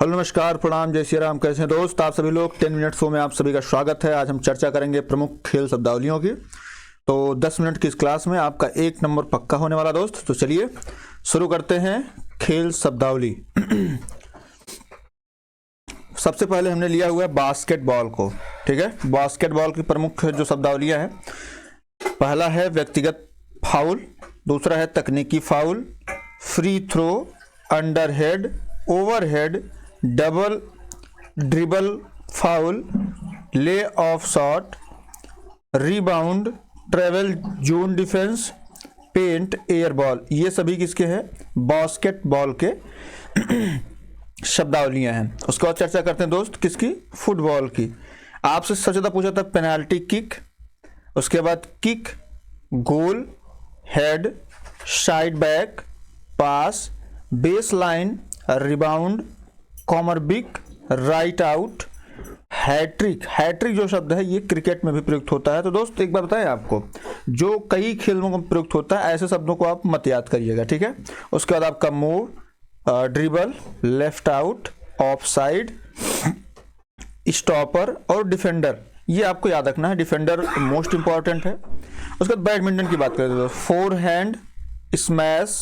Hello नमस्कार प्रणाम जय श्री राम। कैसे हैं दोस्त आप सभी लोग। 10 मिनट शो में आप सभी का स्वागत है। आज हम चर्चा करेंगे प्रमुख खेल शब्दावलियों की। तो 10 मिनट की इस क्लास में आपका 1 नंबर पक्का होने वाला दोस्त। तो चलिए शुरू करते हैं खेल शब्दावली। सबसे पहले हमने लिया हुआ है बास्केटबॉल को। ठीक है, बास्केटबॉल की प्रमुख जो शब्दावलियां हैं, पहला है व्यक्तिगत फाउल, दूसरा है तकनीकी foul, free throw, underhand, overhead, double dribble foul, lay off shot, rebound, travel zone defence, paint, air ball. ये सभी किसके हैं? बास्केटबॉल के शब्दावलियां हैं। उसके बाद चर्चा करते हैं दोस्त किसकी? फुटबॉल की। आपसे सबसे ज्यादा पूछा था पेनाल्टी किक, उसके बाद किक, गोल, हेड, साइड बैक, पास, बेस लाइन, रिबाउंड, कॉर्नर बिक, राइट आउट, हैट्रिक। हैट्रिक जो शब्द है ये क्रिकेट में भी प्रयुक्त होता है। तो दोस्त एक बार बताएं आपको, जो कई खेलों में प्रयुक्त होता है ऐसे शब्दों को आप मत याद करिएगा। ठीक है, उसके बाद आपका move, dribble, left out, offside, stopper और डिफेंडर, ये आपको याद रखना है। डिफेंडर मोस्ट इंपॉर्टेंट है। उसके बाद बैडमिंटन की बात करें तो four hand, smash,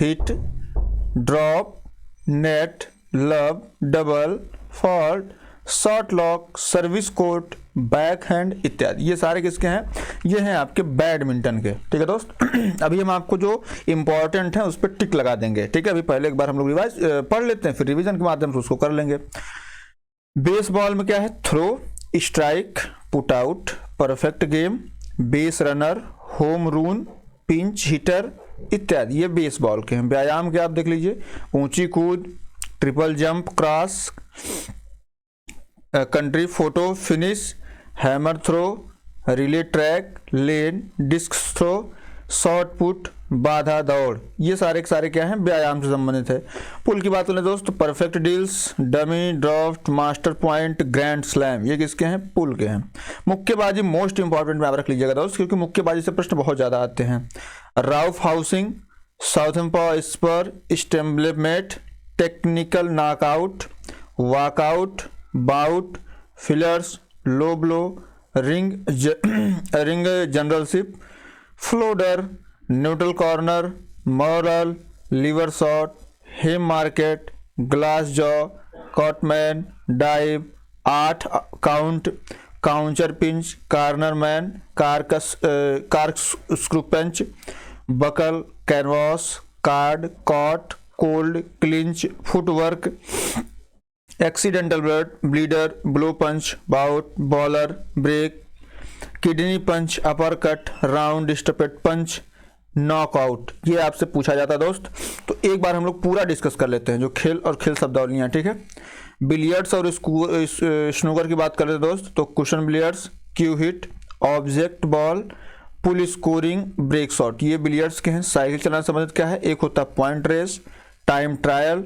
hit, drop, net, love, double, fault, short lock, service court, back hand इत्यादि। ये सारे किसके हैं? ये हैं आपके बैडमिंटन के। ठीक है दोस्त। अभी हम आपको जो इंपॉर्टेंट है उस पर टिक लगा देंगे। ठीक है, अभी पहले एक बार हम लोग रिवाइज पढ़ लेते हैं, फिर रिवीजन के माध्यम से उसको कर लेंगे। बेसबॉल में क्या है? Throw, strike, put out, perfect game, base runner, home run, pinch hitter इत्यादि। ये बेसबॉल के हैं। व्यायाम के आप देख लीजिए, ऊंची कूद, triple jump, cross country, photo finish, hammer throw, relay track, lane, disc throw, shot put, बाधा दौड़। ये सारे के सारे क्या हैं? व्यायाम से संबंधित है। पुल की बात करें दोस्त, perfect deals, dummy, draft, master point, grand slam, ये किसके हैं? पुल के हैं। मुक्केबाजी मोस्ट इंपॉर्टेंट में आप रख लीजिएगा दोस्त, क्योंकि मुक्केबाजी से प्रश्न बहुत ज्यादा आते हैं। Rough housing, southpaw spar, stablemate, technical knockout, walkout, bout, fillers, low blow, ring generalship, floater, neutral corner, moral, liver shot, hem market, glass jaw, cutman, dive, 8 count, counter pinch, corner man, cork screw punch, buckle, canvas, card, cut, cold, clinch, footwork, accidental bleeder, blow punch, bout, bowler, break, kidney punch, uppercut, round स्टपेट punch, knockout. ये आपसे पूछा जाता है दोस्त। तो एक बार हम लोग पूरा डिस्कस कर लेते हैं जो खेल और खेल शब्दावलियां। ठीक है, बिलियर्ड्स और स्नूकर की बात करें दोस्त, तो cushion billiards, cue hit, object ball, pull scoring, break shot, ये बिलियर्ड्स के हैं। साइकिल चलाने से संबंधित क्या है? एक होता है point race, time trial,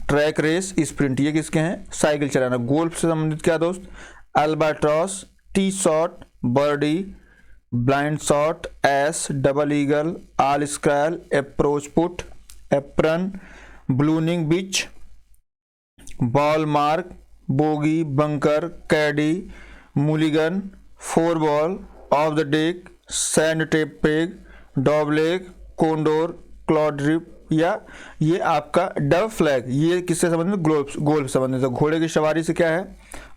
track race, sprint, ये किसके हैं? साइकिल चलाना। गोल्फ से संबंधित क्या दोस्त? Albatross, tee shot, birdie, blind shot, ace, double eagle, all square, approach putt, apron, ब्लूनिंग pitch, ball mark, bogey, bunker, caddie, mulligan, four ball, off the deck, sand trap peg, dogleg, condor, claw grip, या ये आपका Dove flag, ये किससे संबंधित? Golf संबंधित है। घोड़े की सवारी से क्या है?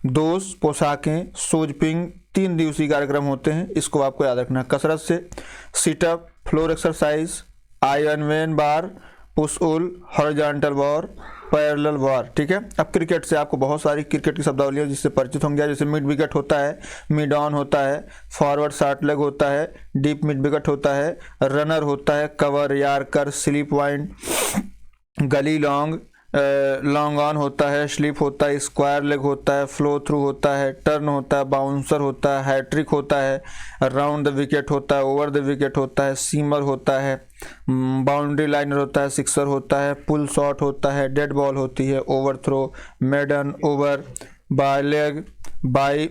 दोस्त, पोशाकें, सोजपिंग, 3 दिवसीय कार्यक्रम होते हैं, इसको आपको याद रखना है। कसरत से sit up, floor exercise, iron man bar, push उल, हॉरिजॉन्टल बार, पैरेलल बार। ठीक है, अब क्रिकेट से आपको बहुत सारी क्रिकेट की शब्दावलियां जिससे परिचित होंगे। जैसे मिड विकेट होता है, मिड ऑन होता है, फॉरवर्ड शॉर्ट लेग होता है, डीप मिड विकेट होता है, रनर होता है, कवर, यार्कर, स्लिप वाइंड, गली लॉन्ग, लॉन्ग ऑन होता है, स्लिप होता है, स्क्वायर लेग होता है, फ्लो थ्रू होता है, टर्न होता है, बाउंसर होता है, हैट्रिक होता है, राउंड द विकेट होता है, ओवर द विकेट होता है, सीमर होता है, बाउंड्री लाइनर होता है, सिक्सर होता है, पुल शॉट होता है, डेड बॉल होती है, overthrow, maiden, over, bye leg, bye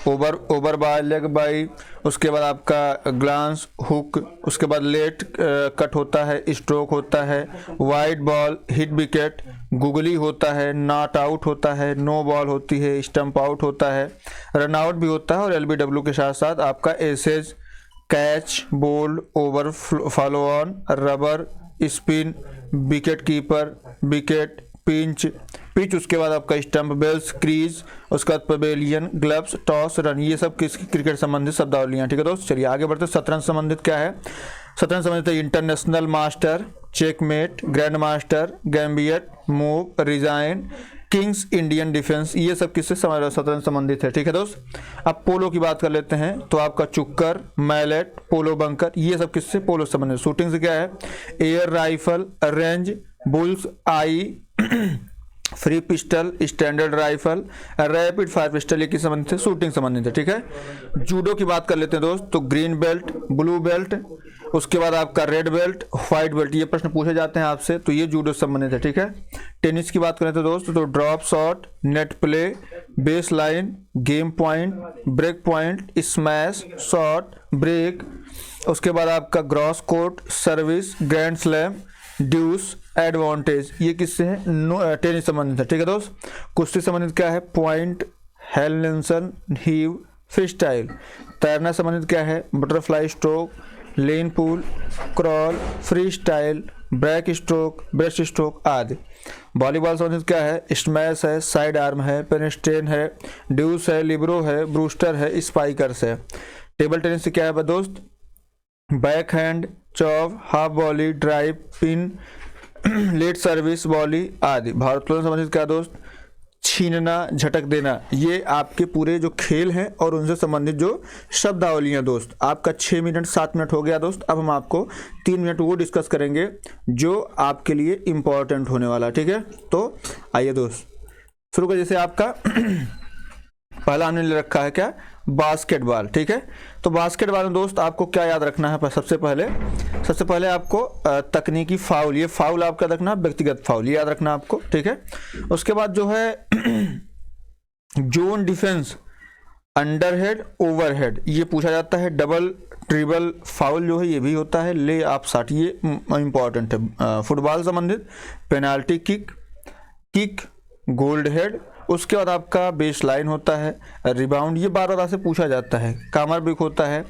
over bye leg bye, उसके बाद आपका ग्लांस हुक, उसके बाद लेट कट होता है, स्ट्रोक होता है, wide ball, hit wicket, googly होता है, नॉट आउट होता है, नो बॉल होती है, स्टंप आउट होता है, रन आउट भी होता है और LBW के साथ साथ आपका aces, catch, bowled, over, follow on, rubber, spin, wicketkeeper, wicket, pitch, उसके बाद आपका स्टंप, बेल्स, क्रीज, उसके बाद पवेलियन, ग्लव्स, टॉस, रन, ये सब किसकी क्रिकेट संबंधित शब्दावलियां। ठीक है दोस्त, चलिए आगे बढ़ते। शतरंज संबंधित क्या है? शतरंज संबंधित है international master, checkmate, grand master, gambit, move, resign, king's, Indian defence, ये सब किससे शतरंज संबंधित है। ठीक है दोस्त, अब पोलो की बात कर लेते हैं तो आपका चुक्कर, मैलेट, पोलो बंकर, ये सब किससे पोलो संबंधित। शूटिंग से क्या है? एयर राइफल, रेंज, बुल्स आई, free pistol, standard rifle, rapid fire pistol, ये किस संबंधित है? शूटिंग संबंधित है। ठीक है। जूडो की बात कर लेते हैं दोस्त तो ग्रीन बेल्ट, ब्लू बेल्ट, उसके बाद आपका रेड बेल्ट, व्हाइट बेल्ट, ये प्रश्न पूछे जाते हैं आपसे तो ये जूडो संबंधित है। ठीक है। टेनिस की बात करें तो दोस्त तो drop shot, net play, base line, game point, break point, smash, shot, break, उसके बाद आपका grass court, service, grand slam, deuce, advantage, ये किससे है? टेनिस संबंधित है। ठीक है दोस्त। कुश्ती संबंधित क्या है? Point, half nelson, heave, free style. तैरना संबंधित क्या है? Butterfly stroke, lane pool, crawl, free style, break stroke, breast stroke आदि। वॉलीबॉल संबंधित क्या है? स्मैश है, साइड आर्म है, पेनिस्ट्रेन है, ड्यूस है, लिब्रो है, ब्रूस्टर है, स्पाइकर्स है। टेबल टेनिस से क्या है दोस्त? Back hand, chop, half volley, drive, pin, let service, volley आदि। भारोत्तोलन संबंधित क्या दोस्त? छीनना, झटक देना, ये आपके पूरे जो खेल हैं और उनसे संबंधित जो शब्दावलियां दोस्त। आपका 6 मिनट 7 मिनट हो गया दोस्त। अब हम आपको 3 मिनट वो डिस्कस करेंगे जो आपके लिए इम्पोर्टेंट होने वाला। ठीक है, तो आइए दोस्त शुरू कर। जैसे आपका पहला हमने ले रखा है क्या? बास्केटबॉल। ठीक है, तो बास्केटबॉल में दोस्त आपको क्या याद रखना है? सबसे पहले आपको तकनीकी फाउल, ये फाउल आपका रखना, व्यक्तिगत फाउल ये याद रखना आपको। ठीक है, उसके बाद जो है जोन डिफेंस, अंडरहेड, ओवरहेड, ये पूछा जाता है। डबल ट्रिबल फाउल जो है ये भी होता है। ले ऑफ शॉट, ये इंपॉर्टेंट है। फुटबॉल संबंधित पेनाल्टी किक, गोल्ड हेड, उसके बाद आपका बेस लाइन होता है, रिबाउंड, ये बार बार से पूछा जाता है। कामर ब्रेक होता है,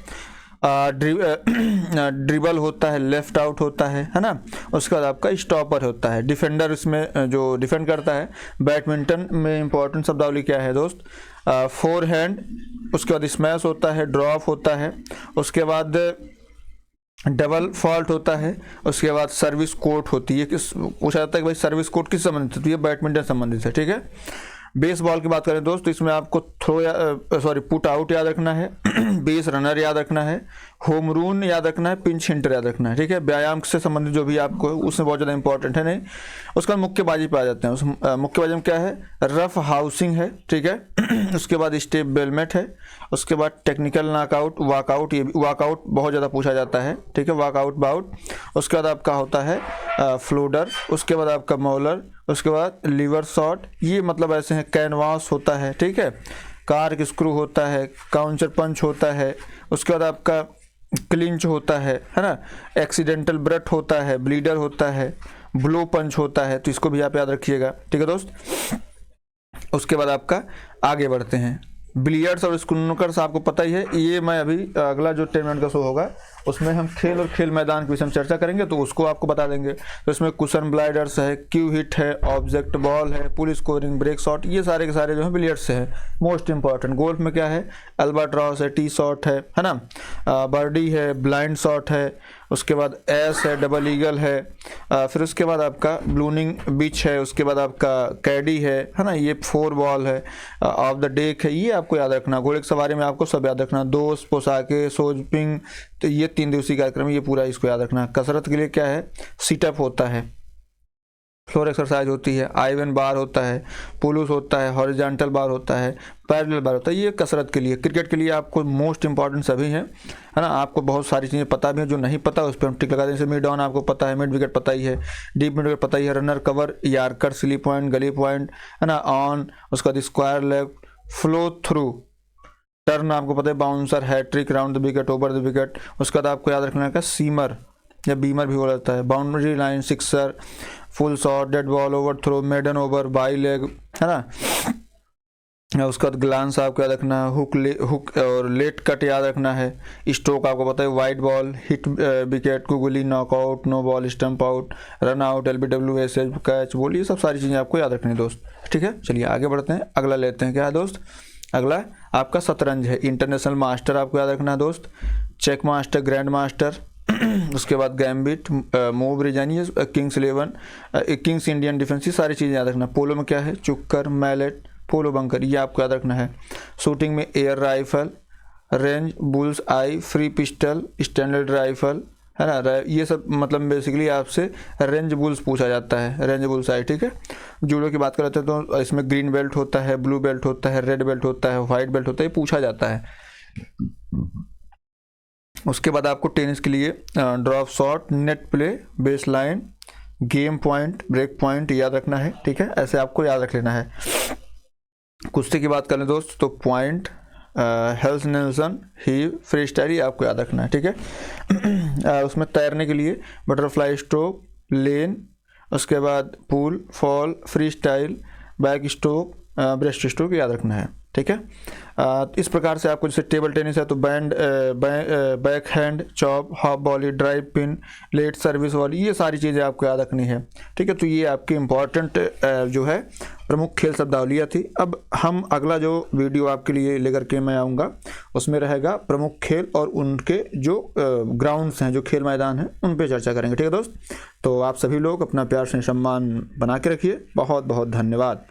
ड्रिबल होता है, लेफ्ट आउट होता है ना। उसके बाद आपका स्टॉपर होता है, डिफेंडर इसमें जो डिफेंड करता है। बैडमिंटन में इंपॉर्टेंट शब्दावली क्या है दोस्त? फोर हैंड, उसके बाद स्मैश होता है, ड्रॉप होता है, उसके बाद डबल फॉल्ट होता है, उसके बाद सर्विस कोर्ट होती है। किस पूछा जाता है कि भाई सर्विस कोर्ट किस संबंधित है? तो ये बैडमिंटन संबंधित है। ठीक है। बेसबॉल की बात करें दोस्त तो इसमें आपको पुट आउट याद रखना है, बेस रनर याद रखना है, होम रून याद रखना है, पिंच हिटर याद रखना है। ठीक है, व्यायाम से संबंधित जो भी आपको है उसमें बहुत ज़्यादा इंपॉर्टेंट है नहीं। उसके बाद मुक्केबाजी पे आ जाते हैं। उस मुक्केबाजी में क्या है? रफ हाउसिंग है। ठीक है, उसके बाद स्टेप बेलमेट है, उसके बाद टेक्निकल नॉकआउट, वॉकआउट, ये वॉकआउट बहुत ज़्यादा पूछा जाता है। ठीक है, वॉकआउट बाउट, उसके बाद आपका होता है फ्लोडर, उसके बाद आपका मौलर, उसके बाद लीवर शॉट, ये मतलब ऐसे हैं। कैनवास होता है। ठीक है, कार्क स्क्रू होता है, काउंटर पंच होता है, उसके बाद आपका क्लिंच होता है ना, एक्सीडेंटल ब्रट होता है, ब्लीडर होता है, ब्लो पंच होता है, तो इसको भी आप याद रखिएगा। ठीक है दोस्त, उसके बाद आपका आगे बढ़ते हैं। बिलियर्ड्स और स्नूकर्स आपको पता ही है, ये मैं अभी अगला जो 10 मिनट का शो होगा उसमें हम खेल और खेल मैदान के विषय में चर्चा करेंगे तो उसको आपको बता देंगे। तो इसमें कुशन ब्लाइडर्स है, क्यू हिट है, ऑब्जेक्ट बॉल है, पुल स्कोरिंग, ब्रेक शॉट, ये सारे के सारे जो है बिलियर्ड्स से है। मोस्ट इंपॉर्टेंट गोल्फ में क्या है? अल्बाट्रॉस है, टी शॉट है ना, बर्डी है, ब्लाइंड शॉट है, उसके बाद एस है, डबल ईगल है, फिर उसके बाद आपका ब्लूनिंग बीच है, उसके बाद आपका कैडी है ना, ये 4 बॉल है, ऑफ द डेक है, ये आपको याद रखना। घोड़े की सवारी में आपको सब याद रखना। दोस्त, पोशाके, सोजपिंग, तो ये 3 दिवसीय कार्यक्रम, ये पूरा इसको याद रखना। कसरत के लिए क्या है? सीटअप होता है, फ्लोर एक्सरसाइज होती है, आइवन बार होता है, पुलुस होता है, हॉरिजॉन्टल बार होता है, पैरेलल बार होता है, ये कसरत के लिए। क्रिकेट के लिए आपको मोस्ट इंपॉर्टेंट सभी हैं है ना। आपको बहुत सारी चीज़ें पता भी हैं, जो नहीं पता उस पर हम टिक लगा दें। जैसे मिड ऑन आपको पता है, मिड विकेट पता ही है, डीप मिड विकेट पता ही है, runner cover, yorker, slip point, gully point है ना, ऑन, उसके बाद square leg, flow through, turn आपको पता है, bouncer, hat trick, round the wicket, over the wicket, उसके बाद आपको याद रखना है सीमर या बीमर भी हो जाता है, boundary line, sixer, full shot, dead ball, overthrow, maiden over, bye leg, है ना। उसके बाद ग्लांस आपको याद रखना है, हुक और लेट कट याद रखना है। स्ट्रोक आपको पता है, wide ball, hit wicket, googly, knockout, no ball, stump out, run out, LBW, SH, catch ball, ये सब सारी चीज़ें आपको याद रखनी है दोस्त। ठीक है, चलिए आगे बढ़ते हैं, अगला लेते हैं। क्या है दोस्त, अगला आपका शतरंज है। इंटरनेशनल मास्टर आपको याद रखना है दोस्त, चेक मास्टर, ग्रैंड मास्टर, उसके बाद gambit, move, resign, kings 11, kings Indian defence, ये सारी चीज़ें याद रखना। पोलो में क्या है, चुक्कर, मैलेट, पोलो बंकर, ये आपको याद रखना है। शूटिंग में एयर राइफल, रेंज, बुल्स आई, फ्री पिस्टल, स्टैंडर्ड राइफल, है ना। ये सब मतलब बेसिकली आपसे रेंज बुल्स पूछा जाता है, रेंज बुल्स आई। ठीक है, जूडो की बात करते हैं तो इसमें ग्रीन बेल्ट होता है, ब्लू बेल्ट होता है, रेड बेल्ट होता है, व्हाइट बेल्ट होता है, ये पूछा जाता है। उसके बाद आपको टेनिस के लिए drop shot, net play, base line, game point, break point याद रखना है। ठीक है, ऐसे आपको याद रख लेना है। कुश्ती की बात करें दोस्त तो पॉइंट, हेल्स नेल्सन, हीव, फ्री स्टाइल, ये आपको याद रखना है। ठीक है, उसमें तैरने के लिए बटरफ्लाई स्ट्रोक, लेन, उसके बाद pool, fall, free style, back stroke, breast stroke याद रखना है। ठीक है, इस प्रकार से आपको जैसे टेबल टेनिस है तो band, back hand, chop, half volley, drive pin, let service volley, ये सारी चीज़ें आपको याद रखनी है। ठीक है, तो ये आपकी इम्पॉर्टेंट जो है प्रमुख खेल शब्दावलियाँ थी। अब हम अगला जो वीडियो आपके लिए लेकर के मैं आऊँगा उसमें रहेगा प्रमुख खेल और उनके जो ग्राउंड्स हैं, जो खेल मैदान हैं, उन पर चर्चा करेंगे। ठीक है दोस्त, तो आप सभी लोग अपना प्यार से सम्मान बना के रखिए। बहुत बहुत धन्यवाद।